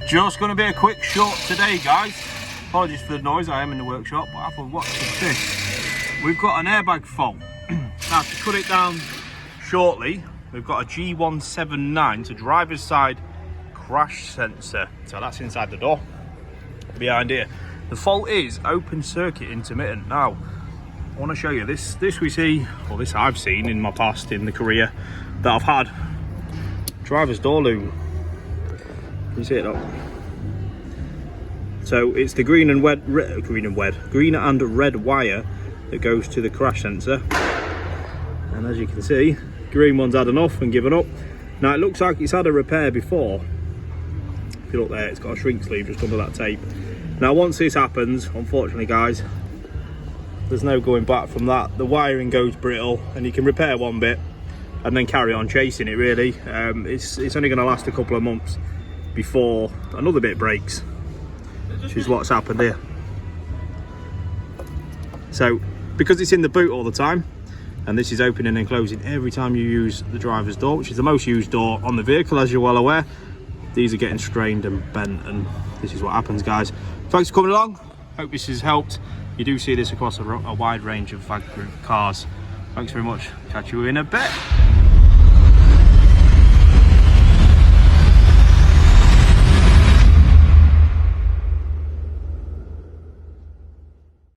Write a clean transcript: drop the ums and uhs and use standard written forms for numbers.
Just going to be a quick shot today, guys. Apologies for the noise, I am in the workshop, but have a watch of this. We've got an airbag fault. Now, to cut it down shortly, we've got a G179 to driver's side crash sensor. So that's inside the door, behind here. The fault is open circuit intermittent. Now, I want to show you this we see, or this I've seen in my past in the career that I've had. Driver's door loom. Can you see it up? So it's the green and red wire that goes to the crash sensor. And as you can see, green one's had enough and given up. Now it looks like it's had a repair before. If you look there, it's got a shrink sleeve just under that tape. Now once this happens, unfortunately guys, there's no going back from that. The wiring goes brittle and you can repair one bit and then carry on chasing it really. It's only going to last a couple of months before another bit breaks, which is what's happened here. So because it's in the boot all the time, and this is opening and closing every time you use the driver's door, which is the most used door on the vehicle, as you're well aware, these are getting strained and bent, and this is what happens, guys. Thanks for coming along. Hope this has helped. You do see this across a wide range of VAG Group cars. Thanks very much. Catch you in a bit.